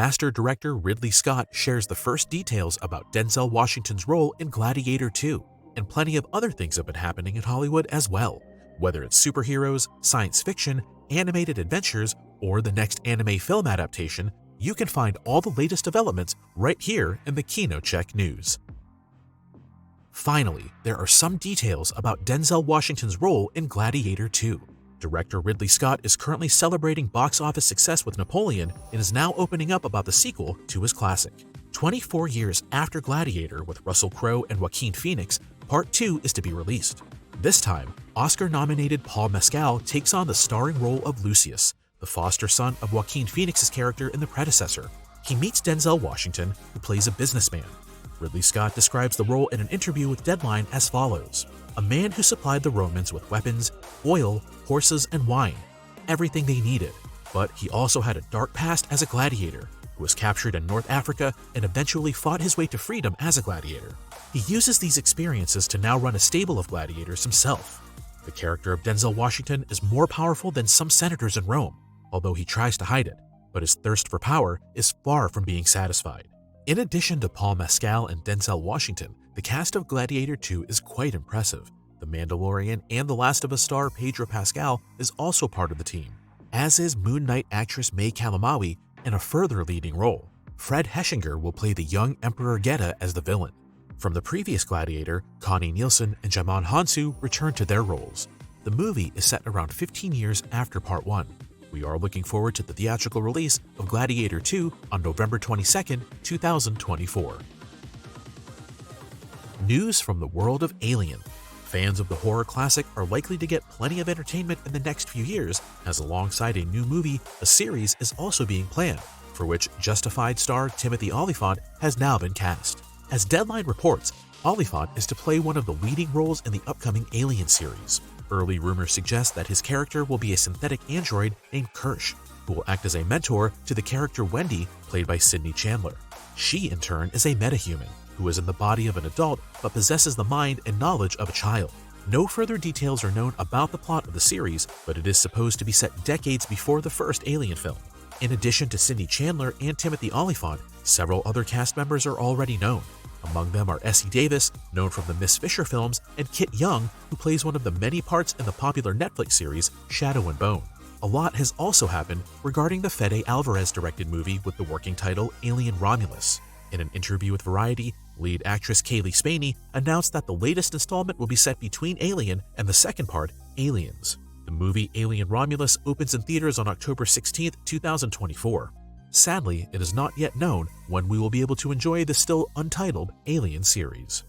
master director Ridley Scott shares the first details about Denzel Washington's role in Gladiator 2, and plenty of other things have been happening in Hollywood as well. Whether it's superheroes, science fiction, animated adventures, or the next anime film adaptation, you can find all the latest developments right here in the KinoCheck news. Finally, there are some details about Denzel Washington's role in Gladiator 2. Director Ridley Scott is currently celebrating box office success with Napoleon and is now opening up about the sequel to his classic. 24 years after Gladiator with Russell Crowe and Joaquin Phoenix, Part 2 is to be released. This time, Oscar-nominated Paul Mescal takes on the starring role of Lucius, the foster son of Joaquin Phoenix's character in the predecessor. He meets Denzel Washington, who plays a businessman. Ridley Scott describes the role in an interview with Deadline as follows: "A man who supplied the Romans with weapons, oil, horses, and wine, everything they needed. But he also had a dark past as a gladiator, who was captured in North Africa and eventually fought his way to freedom as a gladiator. He uses these experiences to now run a stable of gladiators himself. The character of Denzel Washington is more powerful than some senators in Rome, although he tries to hide it, but his thirst for power is far from being satisfied." In addition to Paul Mescal and Denzel Washington, the cast of Gladiator 2 is quite impressive. The Mandalorian and The Last of Us star Pedro Pascal is also part of the team, as is Moon Knight actress May Kalamaui in a further leading role. Fred Heschinger will play the young Emperor Geta as the villain. From the previous Gladiator, Connie Nielsen and Djimon Hounsou return to their roles. The movie is set around 15 years after Part 1. We are looking forward to the theatrical release of Gladiator 2 on November 22, 2024. News from the world of Alien. Fans of the horror classic are likely to get plenty of entertainment in the next few years, as alongside a new movie, a series is also being planned, for which Justified star Timothy Olyphant has now been cast. As Deadline reports, Olyphant is to play one of the leading roles in the upcoming Alien series. Early rumors suggest that his character will be a synthetic android named Kirsch, who will act as a mentor to the character Wendy, played by Sydney Chandler. She, in turn, is a metahuman, who is in the body of an adult but possesses the mind and knowledge of a child. No further details are known about the plot of the series, but it is supposed to be set decades before the first Alien film. In addition to Sydney Chandler and Timothy Olyphant, several other cast members are already known. Among them are Essie Davis, known from the Miss Fisher films, and Kit Young, who plays one of the many parts in the popular Netflix series Shadow and Bone. A lot has also happened regarding the Fede Alvarez-directed movie with the working title Alien Romulus. In an interview with Variety, lead actress Kaylee Spaney announced that the latest installment will be set between Alien and the second part, Aliens. The movie Alien Romulus opens in theaters on October 16, 2024. Sadly, it is not yet known when we will be able to enjoy the still untitled Alien series.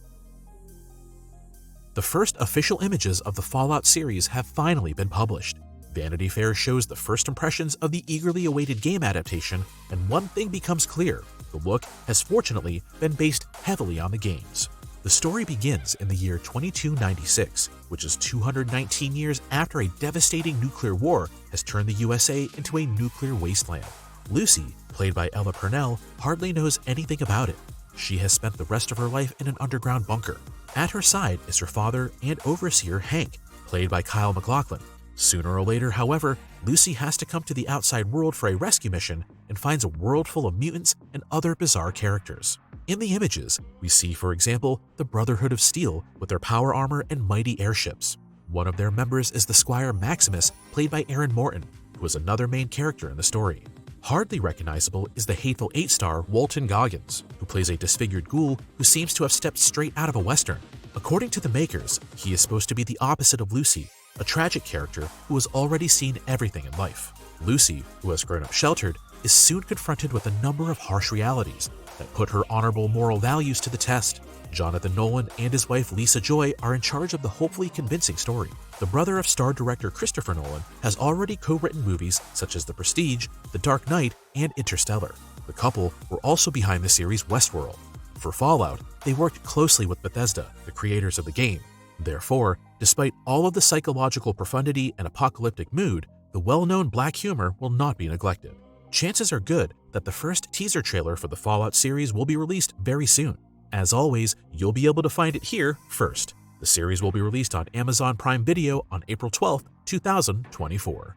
The first official images of the Fallout series have finally been published. Vanity Fair shows the first impressions of the eagerly awaited game adaptation, and one thing becomes clear: the look has fortunately been based heavily on the games. The story begins in the year 2296, which is 219 years after a devastating nuclear war has turned the USA into a nuclear wasteland. Lucy, played by Ella Purnell, hardly knows anything about it. She has spent the rest of her life in an underground bunker. At her side is her father and overseer Hank, played by Kyle MacLachlan. Sooner or later, however, Lucy has to come to the outside world for a rescue mission and finds a world full of mutants and other bizarre characters. In the images, we see, for example, the Brotherhood of Steel with their power armor and mighty airships. One of their members is the Squire Maximus, played by Aaron Morton, who is another main character in the story. Hardly recognizable is the Hateful Eight star Walton Goggins, who plays a disfigured ghoul who seems to have stepped straight out of a western. According to the makers, he is supposed to be the opposite of Lucy, a tragic character who has already seen everything in life. Lucy, who has grown up sheltered, is soon confronted with a number of harsh realities that put her honorable moral values to the test. Jonathan Nolan and his wife Lisa Joy are in charge of the hopefully convincing story. The brother of star director Christopher Nolan has already co-written movies such as The Prestige, The Dark Knight, and Interstellar. The couple were also behind the series Westworld. For Fallout, they worked closely with Bethesda, the creators of the game. Therefore, despite all of the psychological profundity and apocalyptic mood, the well-known black humor will not be neglected. Chances are good that the first teaser trailer for the Fallout series will be released very soon. As always, you'll be able to find it here first. The series will be released on Amazon Prime Video on April 12, 2024.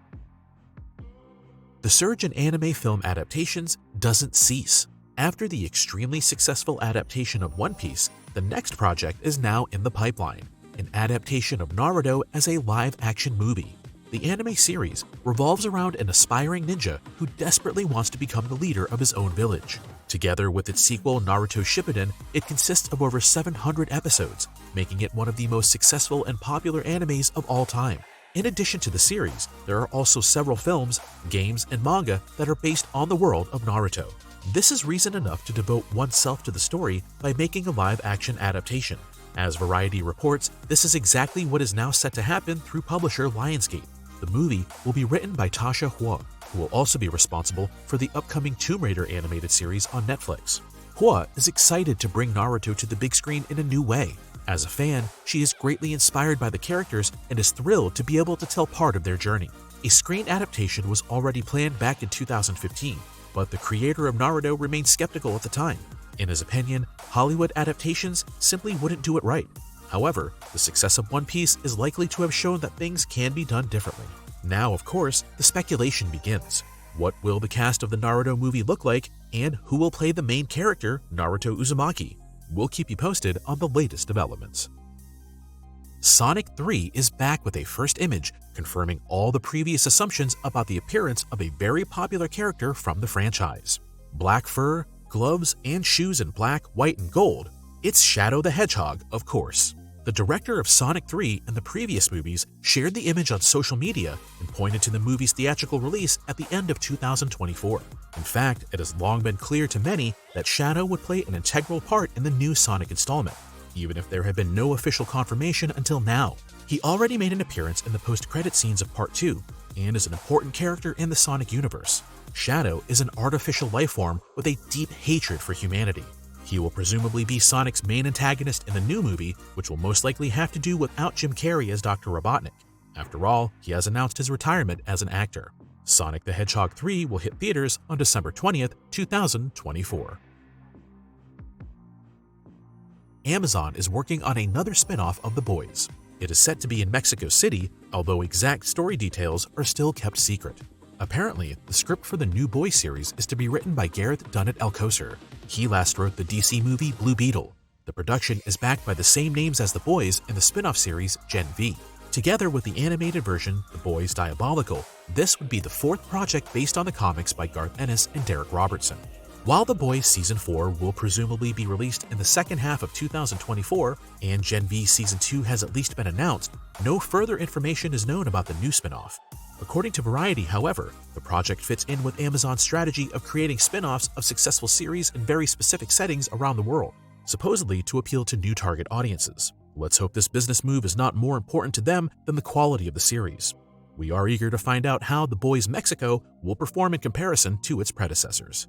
The surge in anime film adaptations doesn't cease. After the extremely successful adaptation of One Piece, the next project is now in the pipeline, an adaptation of Naruto as a live-action movie. The anime series revolves around an aspiring ninja who desperately wants to become the leader of his own village. Together with its sequel Naruto Shippuden, it consists of over 700 episodes, making it one of the most successful and popular animes of all time. In addition to the series, there are also several films, games, and manga that are based on the world of Naruto. This is reason enough to devote oneself to the story by making a live-action adaptation. As Variety reports, this is exactly what is now set to happen through publisher Lionsgate. The movie will be written by Tasha Hua, who will also be responsible for the upcoming Tomb Raider animated series on Netflix. Hua is excited to bring Naruto to the big screen in a new way. As a fan, she is greatly inspired by the characters and is thrilled to be able to tell part of their journey. A screen adaptation was already planned back in 2015, but the creator of Naruto remained skeptical at the time. In his opinion, Hollywood adaptations simply wouldn't do it right. However, the success of One Piece is likely to have shown that things can be done differently. Now, of course, the speculation begins. What will the cast of the Naruto movie look like, and who will play the main character, Naruto Uzumaki? We'll keep you posted on the latest developments. Sonic 3 is back with a first image confirming all the previous assumptions about the appearance of a very popular character from the franchise. Black fur, gloves, and shoes in black, white, and gold. It's Shadow the Hedgehog, of course. The director of Sonic 3 and the previous movies shared the image on social media and pointed to the movie's theatrical release at the end of 2024. In fact, it has long been clear to many that Shadow would play an integral part in the new Sonic installment, even if there had been no official confirmation until now. He already made an appearance in the post-credit scenes of Part 2 and is an important character in the Sonic universe. Shadow is an artificial lifeform with a deep hatred for humanity. He will presumably be Sonic's main antagonist in the new movie, which will most likely have to do without Jim Carrey as Dr. Robotnik. After all, he has announced his retirement as an actor. Sonic the Hedgehog 3 will hit theaters on December 20th, 2024. Amazon is working on another spin-off of The Boys. It is set to be in Mexico City, although exact story details are still kept secret. Apparently, the script for the new Boys series is to be written by Gareth Dunnett Alcocer. He last wrote the DC movie Blue Beetle. The production is backed by the same names as The Boys in the spin-off series Gen V. Together with the animated version, The Boys Diabolical, this would be the fourth project based on the comics by Garth Ennis and Derek Robertson. While The Boys Season 4 will presumably be released in the second half of 2024, and Gen V Season 2 has at least been announced, no further information is known about the new spin-off. According to Variety, however, the project fits in with Amazon's strategy of creating spin-offs of successful series in very specific settings around the world, supposedly to appeal to new target audiences. Let's hope this business move is not more important to them than the quality of the series. We are eager to find out how The Boys Mexico will perform in comparison to its predecessors.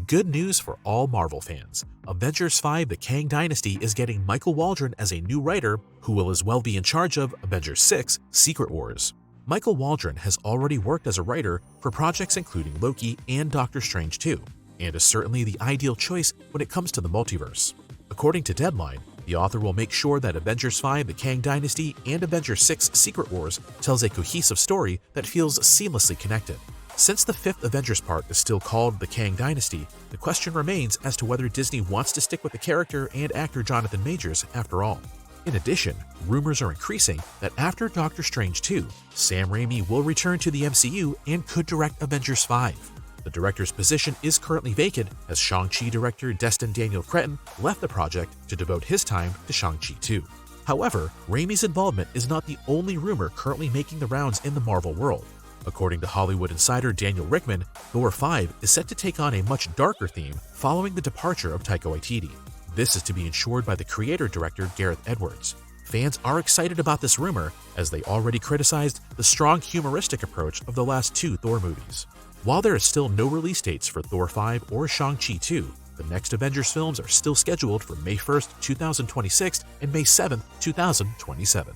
Good news for all Marvel fans. Avengers 5 The Kang Dynasty is getting Michael Waldron as a new writer who will as well be in charge of Avengers 6 Secret Wars. Michael Waldron has already worked as a writer for projects including Loki and Doctor Strange 2, and is certainly the ideal choice when it comes to the multiverse. According to Deadline, the author will make sure that Avengers 5 The Kang Dynasty and Avengers 6 Secret Wars tells a cohesive story that feels seamlessly connected. Since the fifth Avengers part is still called The Kang Dynasty, the question remains as to whether Disney wants to stick with the character and actor Jonathan Majors after all. In addition, rumors are increasing that after Doctor Strange 2, Sam Raimi will return to the MCU and could direct Avengers 5. The director's position is currently vacant as Shang-Chi director Destin Daniel Cretton left the project to devote his time to Shang-Chi 2. However, Raimi's involvement is not the only rumor currently making the rounds in the Marvel world. According to Hollywood insider Daniel Rickman, Thor 5 is set to take on a much darker theme following the departure of Taika Waititi. This is to be ensured by the creator-director Gareth Edwards. Fans are excited about this rumor as they already criticized the strong humoristic approach of the last two Thor movies. While there is still no release dates for Thor 5 or Shang-Chi 2, the next Avengers films are still scheduled for May 1st, 2026 and May 7th, 2027.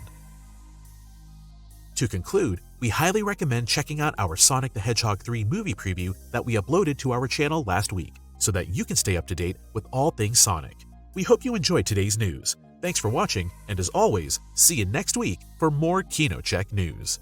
To conclude, we highly recommend checking out our Sonic the Hedgehog 3 movie preview that we uploaded to our channel last week, so that you can stay up to date with all things Sonic. We hope you enjoyed today's news. Thanks for watching, and as always, see you next week for more KinoCheck news.